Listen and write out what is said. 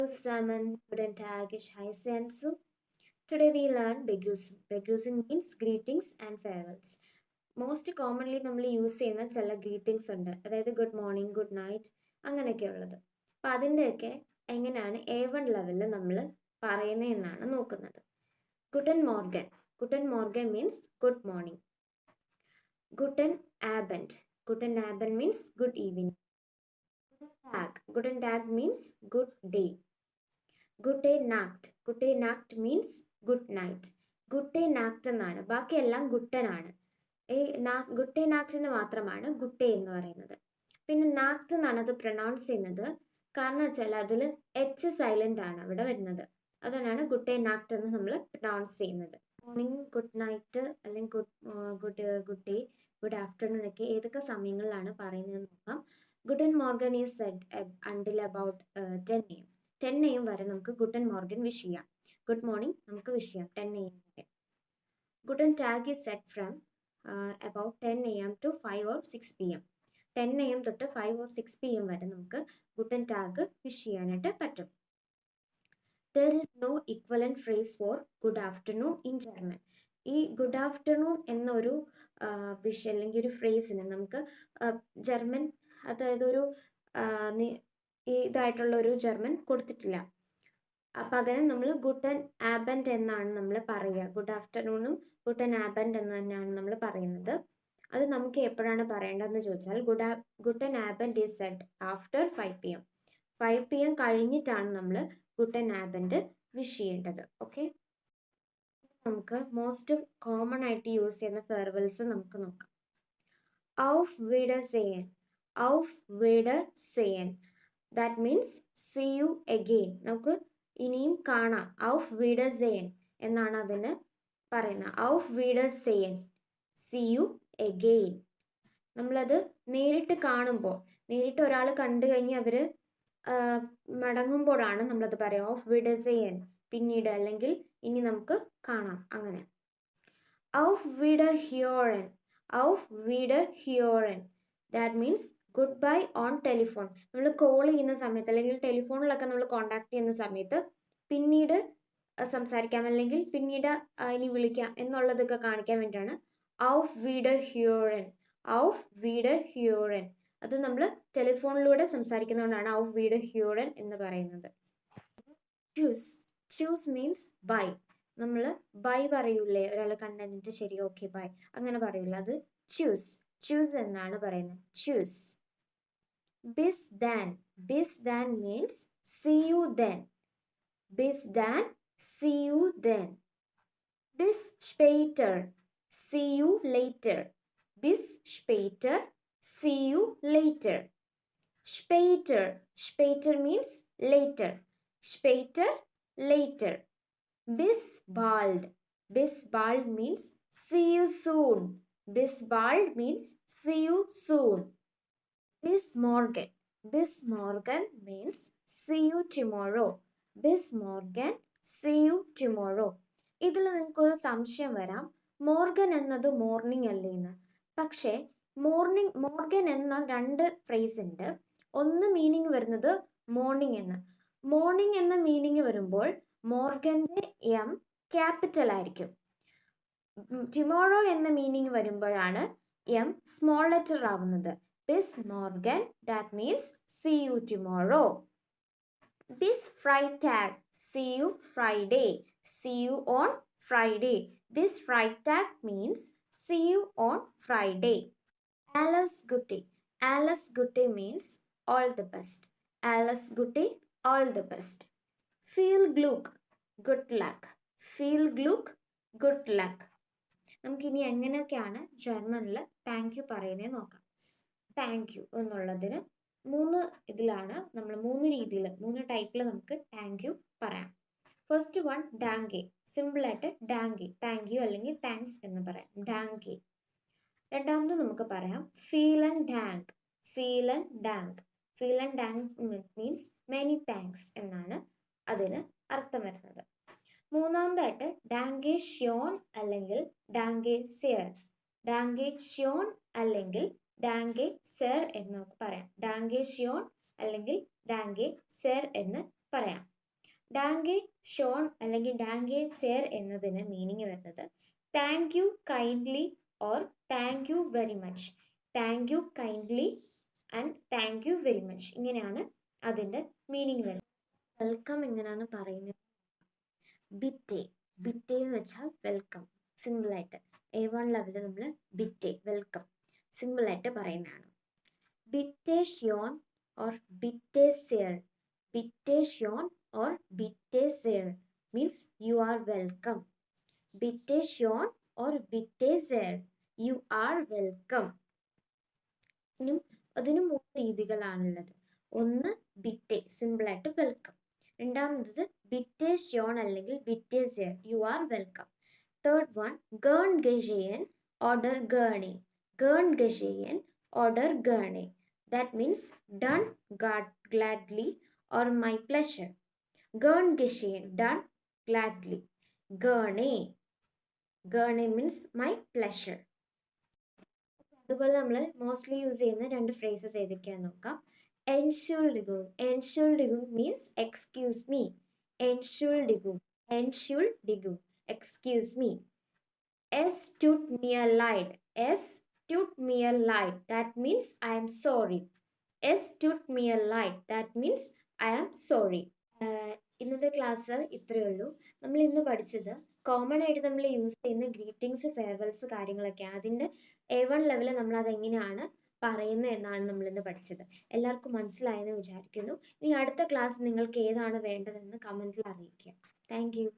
zusammen, guten Tag, ich heiße Ensu. Today we learn Begrüßung. Begrüßung means greetings and farewells. Most commonly നമ്മൾ use ചെയ്യുന്ന ചില greetings ഉണ്ട്, അതായത് good morning, good night, അങ്ങനെയൊക്കെ ഉള്ളത്. അപ്പം അതിൻ്റെയൊക്കെ എങ്ങനെയാണ് A1 ലെവലിൽ നമ്മൾ പറയുന്നതെന്നാണ് നോക്കുന്നത്. ഗുട്ടൻ മോർഗൻ. ഗുട്ടൻ മോർഗൻ മീൻസ് ഗുഡ് മോർണിംഗ്. ഗുട്ടൻ ആബൻഡ്. ഗുട്ടൻ ആബൻഡ് means good evening. Guten Tag means good day. Gute Nacht. Gute Nacht means good night. Gute Nacht എന്നാണ്, ബാക്കിയെല്ലാം ഗുട്ടനാണ്. ഗുട്ടെ നാക്റ്റിന് മാത്രമാണ് ഗുട്ടെ എന്ന് പറയുന്നത്. പിന്നെ നാക്റ്റ് എന്നാണ് അത് പ്രൊനൗൺസ് ചെയ്യുന്നത്. കാരണം വെച്ചാൽ അതിൽ എച്ച് സൈലന്റ് ആണ് അവിടെ വരുന്നത്. അതുകൊണ്ടാണ് ഗുട്ടെ നാക്റ്റ് എന്ന് നമ്മൾ പ്രൊനൗൺസ് ചെയ്യുന്നത്. മോർണിംഗ്, ഗുഡ് നൈറ്റ്, അല്ലെങ്കിൽ ഗുഡ് ഡേ, ഗുഡ് ആഫ്റ്റർനൂൺ ഒക്കെ ഏതൊക്കെ സമയങ്ങളിലാണ് പറയുന്നതെന്ന് നോക്കാം. ഗുഡൻ മോർഗൻ is said until about 10 AM. 10 AM വരെ നമുക്ക് ഗുഡൻ മോർഗൻ വിഷ് ചെയ്യാം. ഗുഡ് മോർണിംഗ് നമുക്ക് വിഷ് ചെയ്യാം 10 AM വരെ. ഗുഡൻ ടാഗ് is said from about 10 AM to 5 or 6 PM. 10 AM തൊട്ട് 5 or 6 PM വരെ നമുക്ക് ഗുഡൻ ടാഗ് വിഷ് ചെയ്യാനായിട്ട് പറ്റും. There is no equivalent phrase for good afternoon in German. ഈ ഗുഡ് ആഫ്റ്റർനൂൺ എന്നൊരു വിഷ് അല്ലെങ്കിൽ ഒരു ഫ്രേസിന് നമുക്ക് ജർമ്മൻ, അതായത് ഒരു ഇതായിട്ടുള്ള ഒരു ജർമ്മൻ കൊടുത്തിട്ടില്ല. പകരം നമ്മൾ ഗുട്ടൻ ആബൻഡ് എന്നാണ് നമ്മൾ പറയുക. ഗുഡ് ആഫ്റ്റർനൂണും ഗുട്ടൻ ആബൻഡ് എന്ന് തന്നെയാണ് നമ്മൾ പറയുന്നത്. അത് നമുക്ക് എപ്പോഴാണ് പറയേണ്ടതെന്ന് ചോദിച്ചാൽ ഗുട്ടൻ ആബൻഡ് is said after 5 PM. 5 PM കഴിഞ്ഞിട്ടാണ് നമ്മൾ ഗുട്ടൻ ആബൻഡ് വിഷ് ചെയ്യേണ്ടത്. ഓക്കെ, നമുക്ക് മോസ്റ്റ് കോമൺ ആയിട്ട് യൂസ് ചെയ്യുന്ന ഫെയർവെൽസ് നമുക്ക് നോക്കാം. ഔഫ് വിഡർസെയൻ. ഔഫ് വിഡർസെയൻ, that means see you again. നമുക്ക് ഇനിയും കാണാം. ഔഫ് വിഡർസെയൻ എന്നാണ് അതിന് പറയുന്നത്. ഔഫ് വിഡർസെയൻ, സീ യു അഗെയിൻ. നമ്മളത് നേരിട്ട് കാണുമ്പോൾ, നേരിട്ട് ഒരാൾ കണ്ടു കഴിഞ്ഞ് അവർ മടങ്ങുമ്പോഴാണ് നമ്മളത് പറയുക. ഔഫ് വിഡർസെയൻ, പിന്നീട് അല്ലെങ്കിൽ ഇനി നമുക്ക് കാണാം, അങ്ങനെ. ഔഫ് വിഡർഹിയോറൻ. ഔഫ് വിഡർഹിയോറൻ, that means goodbye on telephone. നമ്മൾ കോൾ ചെയ്യുന്ന സമയത്ത് അല്ലെങ്കിൽ ടെലിഫോണിലൊക്കെ നമ്മൾ കോണ്ടാക്ട് ചെയ്യുന്ന സമയത്ത് പിന്നീട് സംസാരിക്കാം അല്ലെങ്കിൽ പിന്നീട് ഇനി വിളിക്കാം എന്നുള്ളതൊക്കെ കാണിക്കാൻ വേണ്ടിയാണ് ഔഫ് വിഡർഹിയോറൻ. ഔഫ് വിഡർഹിയോറൻ, അത് നമ്മൾ ടെലിഫോണിലൂടെ സംസാരിക്കുന്നതുകൊണ്ടാണ് ഔഫ് വിഡർഹിയോറൻ എന്ന് പറയുന്നത്. ചൂസ്. Choose means bye. നമ്മൾ ബൈ പറയൂലേ, ഒരാൾ കണ്ടു ശരി ഓക്കെ ബൈ അങ്ങനെ പറയൂല, അത് ചൂസ്. ചൂസ് എന്നാണ് പറയുന്നത്. ചൂസ്. ബിസ് ദാൻ. ബിസ് ദാൻ മീൻസ് സീ യു ദെൻ. ബിസ് ദാൻ, സീ യു ദെൻ. ബിസ് സ്പേറ്റർ, സീ യു ലേറ്റർ. ബിസ് സ്പേറ്റർ, സീ യു ലേറ്റർ. സ്പേറ്റർ. സ്പേറ്റർ മീൻസ് ലേറ്റർ. സ്പേറ്റർ, later. Bis bald. Bis bald means see you soon. Bis bald means see you soon. Bis morgen. Bis morgen means see you tomorrow. Bis morgen, see you tomorrow. ഇതിൽ നിങ്ങൾക്കൊരു സംശയം വരാം, Morgan എന്നത് morning അല്ലേ എന്ന്. പക്ഷേ Morgan എന്ന 2 phrase ഉണ്ട്. ഒന്ന് മീനിങ് വരുന്നത് മോർണിംഗ് എന്ന്. മോർണിംഗ് എന്ന മീനിങ് വരുമ്പോൾ മോർഗന്റെ എം ക്യാപിറ്റൽ ആയിരിക്കും. ടുമോറോ എന്ന മീനിങ് വരുമ്പോഴാണ് എം സ്മോൾ ലെറ്റർ ആവുന്നത്. ബിസ് മോർഗൻ, that means see you tomorrow. ബിസ് ഫ്രൈറ്റാഗ്, see you Friday. See you on Friday. ബിസ് ഫ്രൈറ്റാഗ് means see you on Friday. ആലസ് ഗുട്ടി. ആലസ് ഗുട്ടി മീൻസ് ഓൾ ദി ബെസ്റ്റ്. ആലസ് ഗുട്ടി, all the best. Feel glück, good luck. Feel glück, good luck. നമുക്കിനി എങ്ങനെയൊക്കെയാണ് ജർമ്മനിൽ താങ്ക് യു പറയുന്നത് നോക്കാം. താങ്ക് യു എന്നുള്ളതിന് 3 ഇതിലാണ് നമ്മൾ 3 രീതിയിൽ 3 ടൈപ്പിൽ നമുക്ക് താങ്ക് യു പറയാം. ഫസ്റ്റ് വൺ ഡാങ്കെ. സിമ്പിളായിട്ട് ഡാങ്കെ, താങ്ക് യു അല്ലെങ്കിൽ താങ്ക്സ് എന്ന് പറയാം. ഡാങ്കെ. രണ്ടാമത് നമുക്ക് പറയാം ഫീൽ ആൻഡ് ഡാങ്ക്. ഫീൽ ആൻഡ് ഡാങ്ക്. ഫീൽ ആൻഡ് ഡാങ്ക് മീൻസ് മെനി താങ്ക്സ് എന്നാണ് അതിന് അർത്ഥം വരുന്നത്. മൂന്നാമതായിട്ട് ഡാങ്കെ ഷ്യോൺ അല്ലെങ്കിൽ ഡാങ്കെ സെർ. ഡാങ്കെ ഷ്യോൺ അല്ലെങ്കിൽ ഡാങ്കെ സെർ എന്ന് പറയാം. ഡാങ്കെ ഷ്യോൺ അല്ലെങ്കിൽ ഡാങ്കെ സെർ എന്ന് പറയാം. ഡാങ്കെ ഷോൺ അല്ലെങ്കിൽ ഡാങ്കെ സെയർ എന്നതിന് മീനിങ് വരുന്നത് thank you kindly or thank you very much. Thank you kindly and thank you very much, ഇങ്ങനെയാണ് അതിൻ്റെ മീനിങ് വരുന്നത്. വെൽക്കം എങ്ങനെയാണ് പറയുന്നത്? ബിറ്റെ. ബിറ്റെ എന്ന് വെച്ചാൽ വെൽക്കം. സിമ്പിളായിട്ട് A1 ലെവലിൽ നമ്മൾ ബിറ്റെ വെൽക്കം സിമ്പിളായിട്ട് പറയുന്നതാണ്. ബിറ്റെ ഷ്യോൺ ഓർ ബിറ്റെ സെയർ. ബിറ്റെ ഷ്യോൺ ഓർ ബിറ്റെ സെയർ മീൻസ് യു ആർ വെൽക്കം. ബിറ്റെ ഷ്യോൺ ഓർ ബിറ്റെ സെയർ യു ആർ വെൽക്കം. ഇനിയും അതിന് 3 രീതികളാണുള്ളത്. ഒന്ന് ബിറ്റെ സിമ്പിളായിട്ട് വെൽക്കം. രണ്ടാമത് ബിറ്റെ ഷ്യോൺ അല്ലെങ്കിൽ ബിറ്റെ സെയർ you are welcome. Third one ഗേൺ ഗഷെയൻ ഓർഡർ ഗേണെ. ഗേൺ ഗഷെയൻ ഓർഡർ ഗേണെ. That means done gladly or my pleasure. Gern geschehen, done gladly. Gerne. Gerne means my pleasure. അതുപോലെ നമ്മൾ മോസ്റ്റ്ലി യൂസ് ചെയ്യുന്ന 2 ഫ്രേസസ് ഏതൊക്കെയാന്ന് നോക്കാം. Entschuldigung. Entschuldigung means excuse me. Entschuldigung. Entschuldigung. Excuse me. Es tut mir leid. Es tut mir leid. That means I am sorry. Es tut mir leid. That means I am sorry. ഇന്നത്തെ class ഇത്രയേ ഉള്ളൂ. നമ്മൾ ഇന്ന് പഠിച്ചത് common ആയിട്ട് നമ്മൾ use ചെയ്യുന്ന greetings, ഫെയർവെൽസ് കാര്യങ്ങളൊക്കെയാണ്. അതിൻ്റെ A1 ലെവലിൽ നമ്മൾ അതെങ്ങനെയാണ് പറയുന്നത് എന്നാണ് നമ്മളിന്ന് പഠിച്ചത്. എല്ലാവർക്കും മനസ്സിലായെന്ന് വിചാരിക്കുന്നു. ഇനി അടുത്ത ക്ലാസ് നിങ്ങൾക്ക് ഏതാണ് വേണ്ടതെന്ന് കമൻറ്റിൽ അറിയിക്കുക. Thank you.